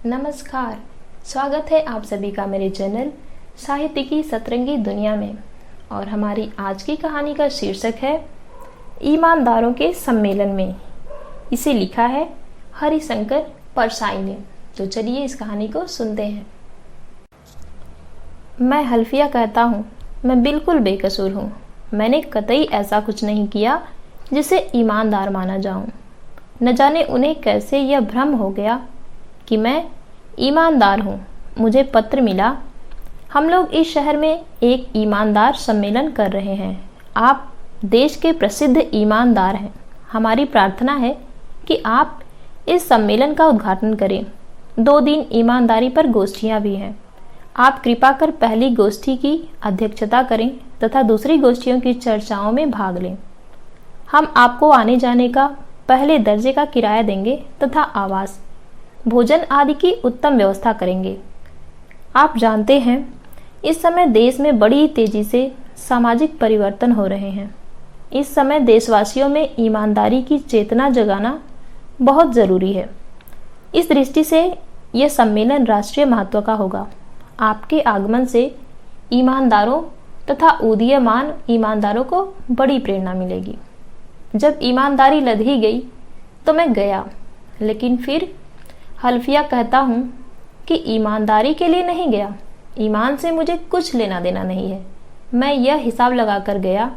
नमस्कार। स्वागत है आप सभी का मेरे चैनल साहित्य की सतरंगी दुनिया में। और हमारी आज की कहानी का शीर्षक है ईमानदारों के सम्मेलन में। इसे लिखा है हरिशंकर परसाई ने। तो चलिए इस कहानी को सुनते हैं। मैं हल्फिया कहता हूँ, मैं बिल्कुल बेकसूर हूँ। मैंने कतई ऐसा कुछ नहीं किया जिसे ईमानदार माना जाऊँ। न जाने उन्हें कैसे यह भ्रम हो गया कि मैं ईमानदार हूँ। मुझे पत्र मिला, हम लोग इस शहर में एक ईमानदार सम्मेलन कर रहे हैं। आप देश के प्रसिद्ध ईमानदार हैं। हमारी प्रार्थना है कि आप इस सम्मेलन का उद्घाटन करें। 2 दिन ईमानदारी पर गोष्ठियाँ भी हैं। आप कृपा कर पहली गोष्ठी की अध्यक्षता करें तथा दूसरी गोष्ठियों की चर्चाओं में भाग लें। हम आपको आने जाने का पहले दर्जे का किराया देंगे तथा आवास, भोजन आदि की उत्तम व्यवस्था करेंगे। आप जानते हैं, इस समय देश में बड़ी तेजी से सामाजिक परिवर्तन हो रहे हैं। इस समय देशवासियों में ईमानदारी की चेतना जगाना बहुत ज़रूरी है। इस दृष्टि से यह सम्मेलन राष्ट्रीय महत्व का होगा। आपके आगमन से ईमानदारों तथा उदीयमान ईमानदारों को बड़ी प्रेरणा मिलेगी। जब ईमानदारी लद ही गई तो मैं गया, लेकिन फिर हल्फिया कहता हूँ कि ईमानदारी के लिए नहीं गया। ईमान से मुझे कुछ लेना देना नहीं है। मैं यह हिसाब लगा कर गया,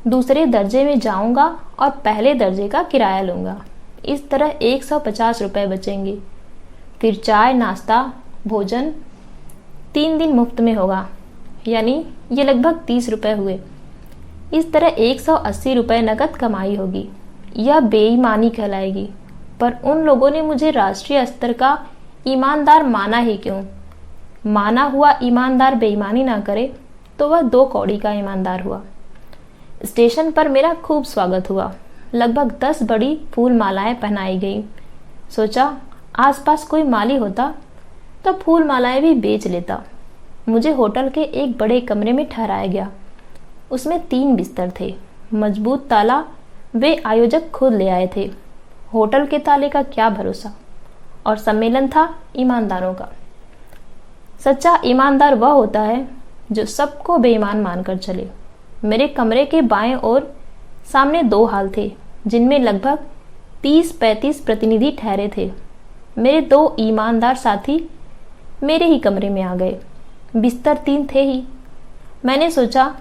दूसरे दर्जे में जाऊंगा और पहले दर्जे का किराया लूँगा। इस तरह 150 रुपये बचेंगे। फिर चाय, नाश्ता, भोजन 3 दिन मुफ्त में होगा, यानी ये लगभग 30 रुपये हुए। इस तरह 180 रुपये नकद कमाई होगी। यह बेईमानी कहलाएगी, पर उन लोगों ने मुझे राष्ट्रीय स्तर का ईमानदार माना ही क्यों? माना हुआ ईमानदार बेईमानी ना करे तो वह 2 कौड़ी का ईमानदार हुआ। स्टेशन पर मेरा खूब स्वागत हुआ। लगभग 10 बड़ी फूल मालाएं पहनाई गई। सोचा आसपास कोई माली होता तो फूल मालाएं भी बेच लेता। मुझे होटल के एक बड़े कमरे में ठहराया गया। उसमें 3 बिस्तर थे। मजबूत ताला वे आयोजक खुद ले आए थे। होटल के ताले का क्या भरोसा। और सम्मेलन था ईमानदारों का। सच्चा ईमानदार वह होता है जो सबको बेईमान मानकर चले। मेरे कमरे के बाएं ओर सामने 2 हाल थे, जिनमें लगभग 30-35 प्रतिनिधि ठहरे थे। मेरे 2 ईमानदार साथी मेरे ही कमरे में आ गए। बिस्तर 3 थे ही। मैंने सोचा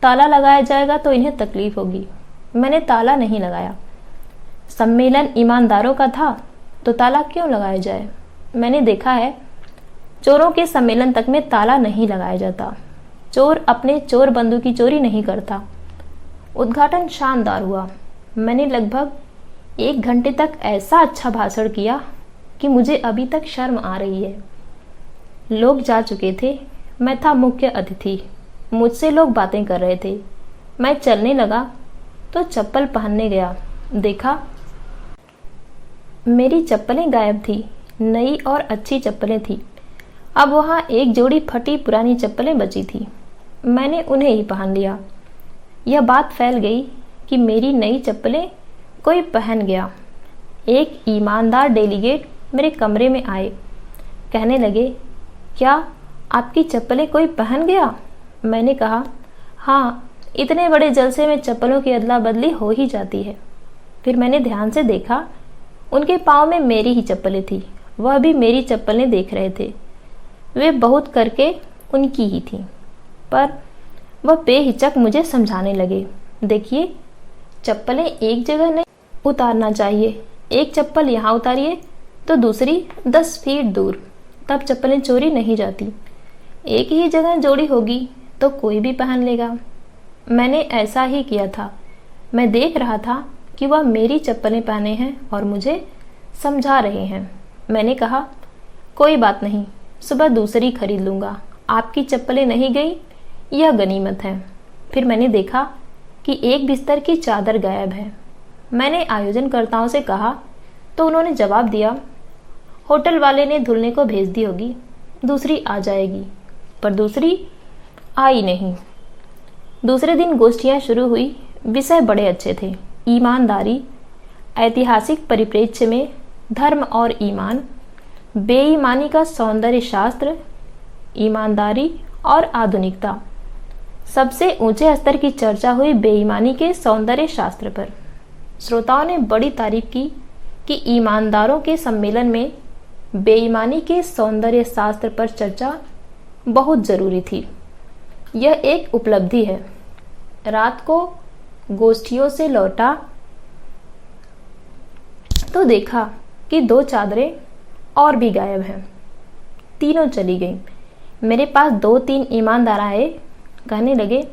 ताला लगाया जाएगा तो इन्हें तकलीफ होगी। मैंने ताला नहीं लगाया। सम्मेलन ईमानदारों का था तो ताला क्यों लगाया जाए? मैंने देखा है, चोरों के सम्मेलन तक में ताला नहीं लगाया जाता। चोर अपने चोर बंदूक की चोरी नहीं करता। उद्घाटन शानदार हुआ। मैंने लगभग 1 घंटे तक ऐसा अच्छा भाषण किया कि मुझे अभी तक शर्म आ रही है। लोग जा चुके थे। मैं था मुख्य अतिथि। मुझसे लोग बातें कर रहे थे। मैं चलने लगा तो चप्पल पहनने गया। देखा मेरी चप्पलें गायब थी। नई और अच्छी चप्पलें थी। अब वहाँ एक जोड़ी फटी पुरानी चप्पलें बची थी। मैंने उन्हें ही पहन लिया। यह बात फैल गई कि मेरी नई चप्पलें कोई पहन गया। एक ईमानदार डेलीगेट मेरे कमरे में आए। कहने लगे, क्या आपकी चप्पलें कोई पहन गया? मैंने कहा, हाँ, इतने बड़े जलसे में चप्पलों की अदला बदली हो ही जाती है। फिर मैंने ध्यान से देखा, उनके पाँव में मेरी ही चप्पलें थी। वह भी मेरी चप्पलें देख रहे थे। वे बहुत करके उनकी ही थी, पर वह बेहिचक मुझे समझाने लगे, देखिए चप्पलें एक जगह नहीं उतारना चाहिए। एक चप्पल यहाँ उतारिए तो दूसरी 10 फीट दूर, तब चप्पलें चोरी नहीं जाती। एक ही जगह जोड़ी होगी तो कोई भी पहन लेगा। मैंने ऐसा ही किया था। मैं देख रहा था कि वह मेरी चप्पलें पहने हैं और मुझे समझा रहे हैं। मैंने कहा, कोई बात नहीं, सुबह दूसरी खरीद लूँगा। आपकी चप्पलें नहीं गई, यह गनीमत है। फिर मैंने देखा कि एक बिस्तर की चादर गायब है। मैंने आयोजनकर्ताओं से कहा तो उन्होंने जवाब दिया, होटल वाले ने धुलने को भेज दी होगी, दूसरी आ जाएगी। पर दूसरी आई नहीं। दूसरे दिन गोष्ठियाँ शुरू हुई। विषय बड़े अच्छे थे। ईमानदारी, ऐतिहासिक परिप्रेक्ष्य में धर्म और ईमान, बेईमानी का सौंदर्य शास्त्र, ईमानदारी और आधुनिकता। सबसे ऊंचे स्तर की चर्चा हुई बेईमानी के सौंदर्य शास्त्र पर। श्रोताओं ने बड़ी तारीफ की कि ईमानदारों के सम्मेलन में बेईमानी के सौंदर्य शास्त्र पर चर्चा बहुत जरूरी थी। यह एक उपलब्धि है। रात को गोष्ठियों से लौटा तो देखा कि 2 चादरें और भी गायब हैं। तीनों चली गईं। मेरे पास 2-3 ईमानदार आए, कहने लगे,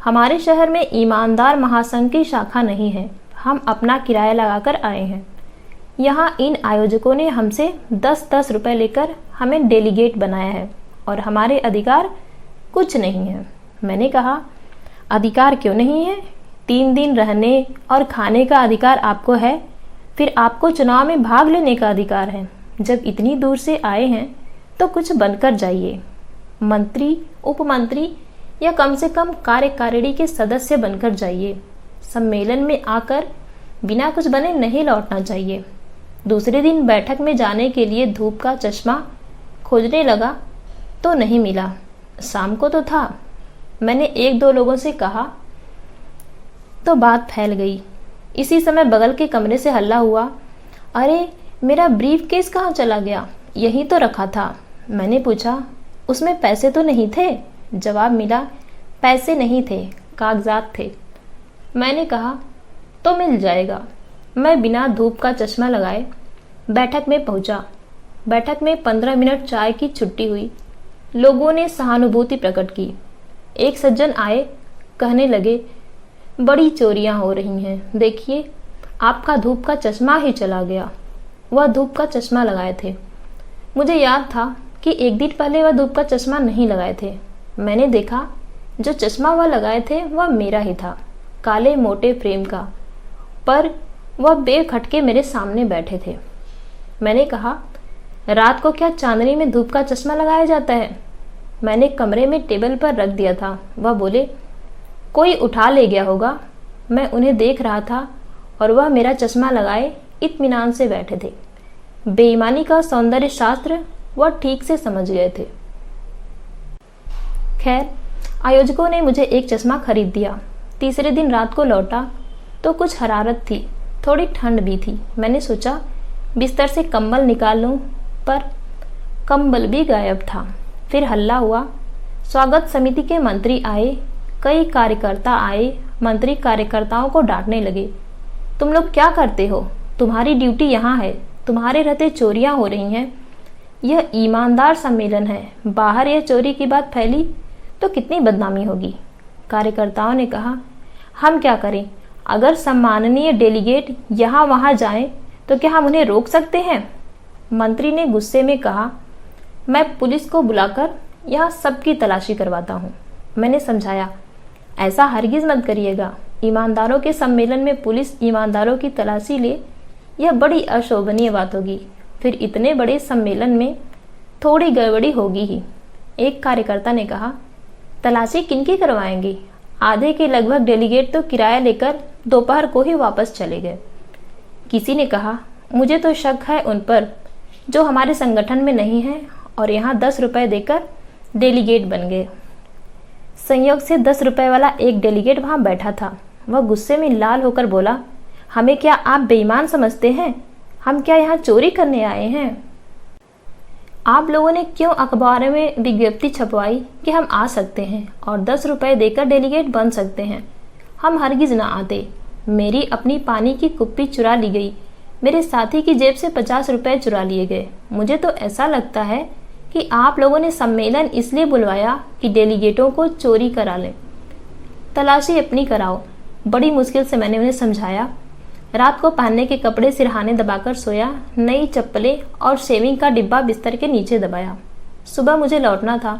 हमारे शहर में ईमानदार महासंघ की शाखा नहीं है, हम अपना किराया लगाकर आए हैं। यहाँ इन आयोजकों ने हमसे 10-10 रुपए लेकर हमें डेलीगेट बनाया है और हमारे अधिकार कुछ नहीं है। मैंने कहा, अधिकार क्यों नहीं है? 3 दिन रहने और खाने का अधिकार आपको है, फिर आपको चुनाव में भाग लेने का अधिकार है। जब इतनी दूर से आए हैं तो कुछ बनकर जाइए, मंत्री, उपमंत्री या कम से कम कार्यकारिणी के सदस्य बनकर जाइए। सम्मेलन में आकर बिना कुछ बने नहीं लौटना चाहिए। दूसरे दिन बैठक में जाने के लिए धूप का चश्मा खोजने लगा तो नहीं मिला। शाम को तो था। मैंने 1-2 लोगों से कहा तो बात फैल गई। इसी समय बगल के कमरे से हल्ला हुआ, अरे मेरा ब्रीफ केस कहाँ चला गया? यहीं तो रखा था। मैंने पूछा, उसमें पैसे तो नहीं थे? जवाब मिला, पैसे नहीं थे, कागजात थे। मैंने कहा, तो मिल जाएगा। मैं बिना धूप का चश्मा लगाए बैठक में पहुंचा। बैठक में 15 मिनट चाय की छुट्टी हुई। लोगों ने सहानुभूति प्रकट की। एक सज्जन आए, कहने लगे, बड़ी चोरियां हो रही हैं, देखिए आपका धूप का चश्मा ही चला गया। वह धूप का चश्मा लगाए थे। मुझे याद था कि एक दिन पहले वह धूप का चश्मा नहीं लगाए थे। मैंने देखा जो चश्मा वह लगाए थे वह मेरा ही था, काले मोटे फ्रेम का, पर वह बेखटके मेरे सामने बैठे थे। मैंने कहा, रात को क्या चांदनी में धूप का चश्मा लगाया जाता है? मैंने कमरे में टेबल पर रख दिया था। वह बोले, कोई उठा ले गया होगा। मैं उन्हें देख रहा था और वह मेरा चश्मा लगाए इत्मीनान से बैठे थे। बेईमानी का सौंदर्य शास्त्र वह ठीक से समझ गए थे। खैर, आयोजकों ने मुझे एक चश्मा खरीद दिया। तीसरे दिन रात को लौटा तो कुछ हरारत थी, थोड़ी ठंड भी थी। मैंने सोचा बिस्तर से कंबल निकाल लूं, पर कंबल भी गायब था। फिर हल्ला हुआ। स्वागत समिति के मंत्री आए, कई कार्यकर्ता आए। मंत्री कार्यकर्ताओं को डांटने लगे, तुम लोग क्या करते हो? तुम्हारी ड्यूटी यहाँ है, तुम्हारे रहते चोरियां हो रही हैं। यह ईमानदार सम्मेलन है, बाहर यह चोरी की बात फैली तो कितनी बदनामी होगी। कार्यकर्ताओं ने कहा, हम क्या करें? अगर सम्माननीय डेलीगेट यहाँ वहाँ जाएं तो क्या हम उन्हें रोक सकते हैं? मंत्री ने गुस्से में कहा, मैं पुलिस को बुलाकर यहाँ सबकी तलाशी करवाता हूँ। मैंने समझाया, ऐसा हरगिज मत करिएगा। ईमानदारों के सम्मेलन में पुलिस ईमानदारों की तलाशी ले, यह बड़ी अशोभनीय बात होगी। फिर इतने बड़े सम्मेलन में थोड़ी गड़बड़ी होगी ही। एक कार्यकर्ता ने कहा, तलाशी किनकी करवाएंगे? आधे के लगभग डेलीगेट तो किराया लेकर दोपहर को ही वापस चले गए। किसी ने कहा, मुझे तो शक है उन पर जो हमारे संगठन में नहीं है और यहाँ 10 रुपए देकर डेलीगेट बन गए। संयोग से 10 रुपए वाला एक डेलीगेट वहां बैठा था। वह गुस्से में लाल होकर बोला, हमें क्या आप बेईमान समझते हैं? हम क्या यहाँ चोरी करने आए हैं? आप लोगों ने क्यों अखबार में विज्ञप्ति छपवाई कि हम आ सकते हैं और 10 रुपए देकर डेलीगेट बन सकते हैं? हम हरगिज ना आते। मेरी अपनी पानी की कुप्पी चुरा ली गई। मेरे साथी की जेब से 50 रुपए चुरा लिए गए। मुझे तो ऐसा लगता है कि आप लोगों ने सम्मेलन इसलिए बुलवाया कि डेलीगेटों को चोरी करा लें। तलाशी अपनी कराओ। बड़ी मुश्किल से मैंने उन्हें समझाया। रात को पहनने के कपड़े सिरहाने दबाकर सोया, नई चप्पलें और शेविंग का डिब्बा बिस्तर के नीचे दबाया। सुबह मुझे लौटना था।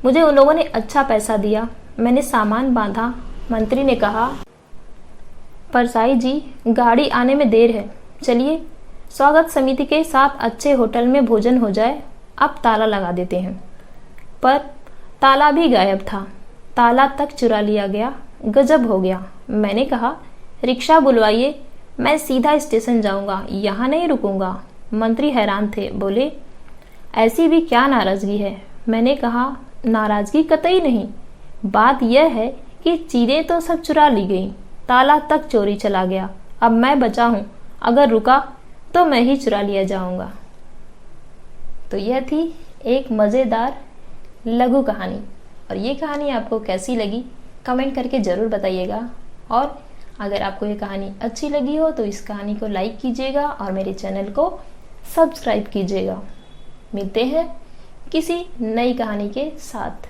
मुझे उन लोगों ने अच्छा पैसा दिया। मैंने सामान बांधा। मंत्री ने कहा, परसाई जी, गाड़ी आने में देर है, चलिए स्वागत समिति के साथ अच्छे होटल में भोजन हो जाए, अब ताला लगा देते हैं। पर ताला भी गायब था। ताला तक चुरा लिया गया। गजब हो गया। मैंने कहा, रिक्शा बुलवाइए, मैं सीधा स्टेशन जाऊंगा, यहाँ नहीं रुकूंगा। मंत्री हैरान थे, बोले, ऐसी भी क्या नाराजगी है? मैंने कहा, नाराजगी कतई नहीं। बात यह है कि चीजें तो सब चुरा ली गई, ताला तक चोरी चला गया। अब मैं बचा हूं, अगर रुका तो मैं ही चुरा लिया जाऊंगा। तो यह थी एक मज़ेदार लघु कहानी, और ये कहानी आपको कैसी लगी कमेंट करके ज़रूर बताइएगा। और अगर आपको ये कहानी अच्छी लगी हो तो इस कहानी को लाइक कीजिएगा और मेरे चैनल को सब्सक्राइब कीजिएगा। मिलते हैं किसी नई कहानी के साथ।